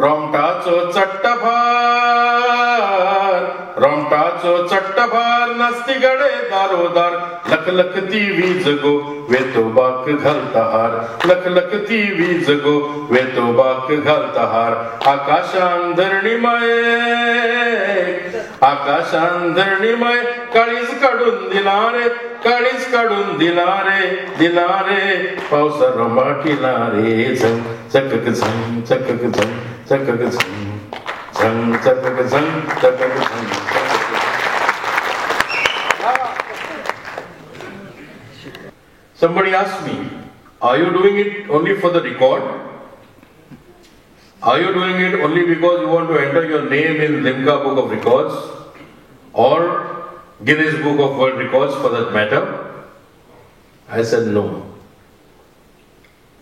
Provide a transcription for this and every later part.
रोमटाचो चट्टभार नास्ती गडे दारोदार लखलखती वीज गो वेतोबाक घालता हार लखलखती वीज गो वेतोबाक घालता हार आकाशान धरणीमय काळीज काढून दिला रे पावसा रोमाटिला रे Jhang चकक Jhang चकक Jhang चकक Jhang चकक Jhang चकक Jhang. Somebody asked me, are you doing it only for the record? Are you doing it only because you want to enter your name in Limca Book of Records or Guinness Book of World Records for that matter? I said no.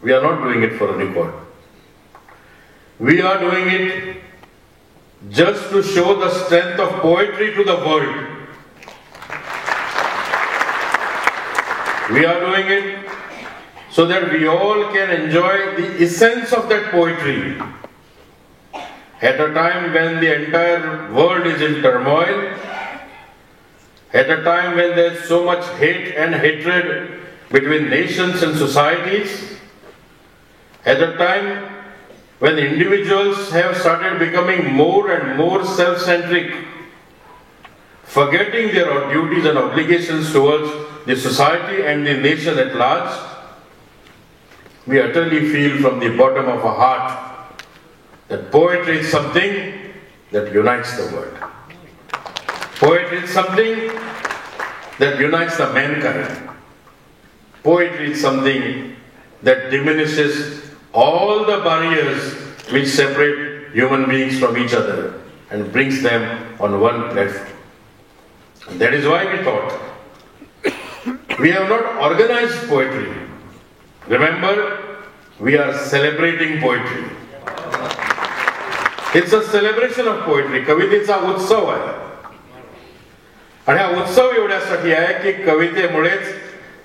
We are not doing it for a record. We are doing it just to show the strength of poetry to the world. We are doing it so that we all can enjoy the essence of that poetry. At a time when the entire world is in turmoil, at a time when there is so much hate and hatred between nations and societies, at a time when individuals have started becoming more and more self-centric, forgetting their duties and obligations towards the society and the nation at large, we utterly feel from the bottom of our heart that poetry is something that unites the world. Poetry is something that unites the mankind. Poetry is something that diminishes all the barriers which separate human beings from each other and brings them on one platform. And that is why we thought we have not organized poetry. Remember, we are celebrating poetry. It's a celebration of poetry. कवितेचा उत्सव आहे. आणि हा उत्सव एवढ्यासाठी आहे की कवितेमुळेच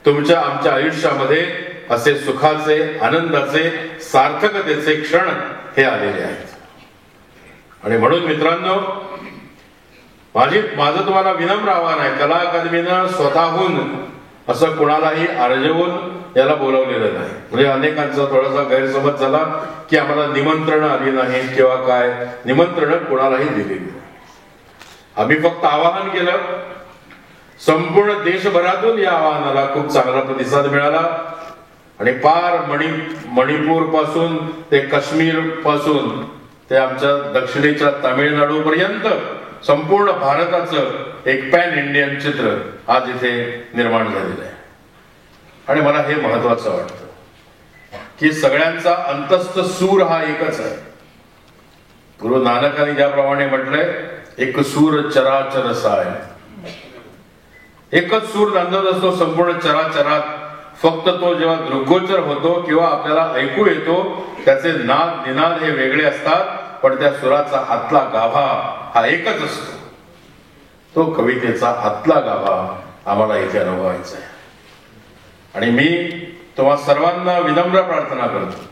तुमच्या आमच्या आयुष्यामध्ये असे सुखाचे, आनंदाचे, सार्थकतेचे क्षण हे आलेले आहेत. आणि म्हणून मित्रांनो, माझं तुम्हाला विनम्र आव्हान आहे, कला अकादमीनं स्वतःहून असं कुणालाही आर्जवून याला बोलवलेलं नाही. म्हणजे अनेकांचा थोडासा गैरसमज झाला की आम्हाला निमंत्रण आली नाहीत किंवा काय, निमंत्रण कुणालाही दिली नाही. आम्ही फक्त आवाहन केलं. संपूर्ण देशभरातून या आवाहनाला खूप चांगला प्रतिसाद मिळाला आणि पार मणिपूर पासून ते काश्मीर पासून ते आमच्या दक्षिणेच्या तामिळनाडू पर्यंत संपूर्ण भारताचं एक पॅन इंडियन चित्र आज इथे निर्माण झालेलं आहे. आणि मला हे महत्वाचं वाटतं की सगळ्यांचा अंतस्थ सूर हा एकच आहे. गुरु नानकांनी ज्याप्रमाणे म्हटलंय, एक सूर चराचर साय. एकच सूर नांदत असतो संपूर्ण चराचरात. फक्त तो जेव्हा दृग्गोचर होतो किंवा आपल्याला ऐकू येतो त्याचे नाद निनाद हे वेगळे असतात, पण त्या सुराचा आतला गाभा हा एकच असतो. तो कवितेचा आतला गाभा आम्हाला इथे अनुभवायचा आहे. आणि मी तुम्हा सर्वांना विनम्र प्रार्थना करतो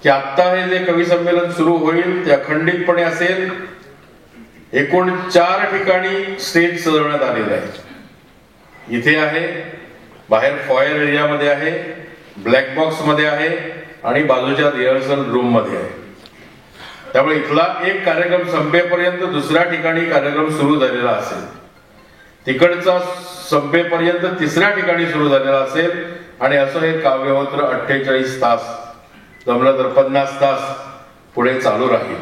की आता हे जे कवी संमेलन सुरू होईल ते अखंडितपणे असेल. एकूण 4 ठिकाणी स्टेज सजवण्यात आलेले आहे. इथे आहे, बाहेर फॉयर एरियामध्ये आहे, ब्लॅक बॉक्स मध्ये आहे आणि बाजूच्या रिहर्सल रूम मध्ये आहे. त्यामुळे इथला एक कार्यक्रम संपेपर्यंत दुसऱ्या ठिकाणी कार्यक्रम सुरू झालेला असेल, तिकडचा संपेपर्यंत तिसऱ्या ठिकाणी सुरू झालेला असेल आणि असं हे काव्यहोत्र 48 तास, जमलं तर 50 तास पुढे चालू राहील.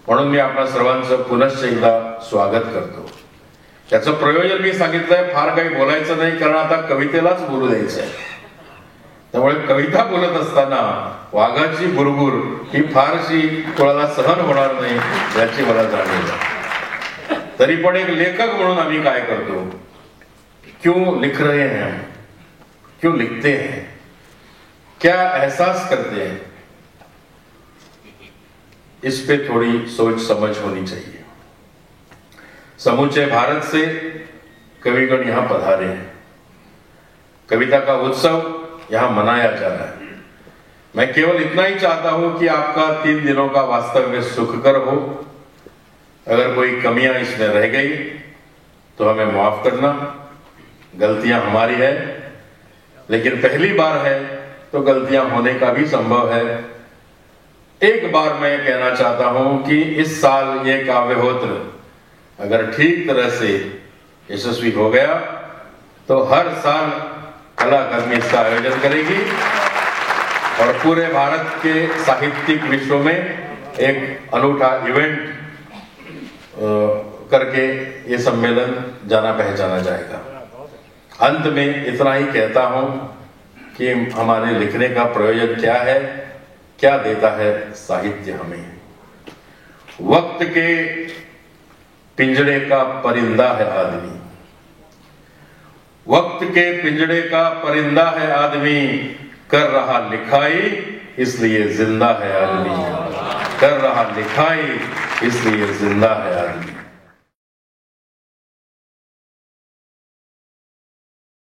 म्हणून मी आपल्या सर्वांचं पुनश्च एकदा स्वागत करतो. त्याचं प्रयोजन मी सांगितलंय, फार काही बोलायचं नाही कारण आता कवितेलाच बोलू द्यायचं आहे. त्यामुळे कविता बोलत असताना वाघाची बुरबुर ही फारशी कोणाला सहन होणार नाही याची मला जाणीव आहे. तरी पण एक लेखक म्हणून आम्ही काय करतो, क्यों लिख रहे हैं, क्यों लिखते हैं, क्या एहसास करते हैं, इस पे थोड़ी सोच समझ होनी चाहिए. समूचे भारत से कविगण यहां पधारे हैं. कविता का उत्सव यहां मनाया जा रहा है. मैं केवल इतना ही चाहता हूं कि आपका 3 दिनों का वास्तव्य सुखकर हो। अगर कोई कमियां इसमें रह गई तो हमें माफ करना, गलतियां हमारी है, लेकिन पहली बार है तो गलतियां होने का भी संभव है। एक बार मैं कहना चाहता हूं कि इस साल ये काव्यहोत्र अगर ठीक तरह से यशस्वी हो गया तो हर साल कला अकादमी इसका आयोजन करेगी और पूरे भारत के साहित्यिक विश्व में एक अनूठा इवेंट करके ये सम्मेलन जाना पहचाना जाएगा। अंत में इतना ही कहता हूं कि हमारे लिखने का प्रयोजन क्या है, क्या देता है साहित्य हमें। वक्त के पिंजड़े का परिंदा है आदमी, वक्त के पिंजड़े का परिंदा है आदमी, कर रहा लिखाई इसलिए जिंदा है आदमी, कर रहा लिखाई इसलिए जिंदा है आदमी।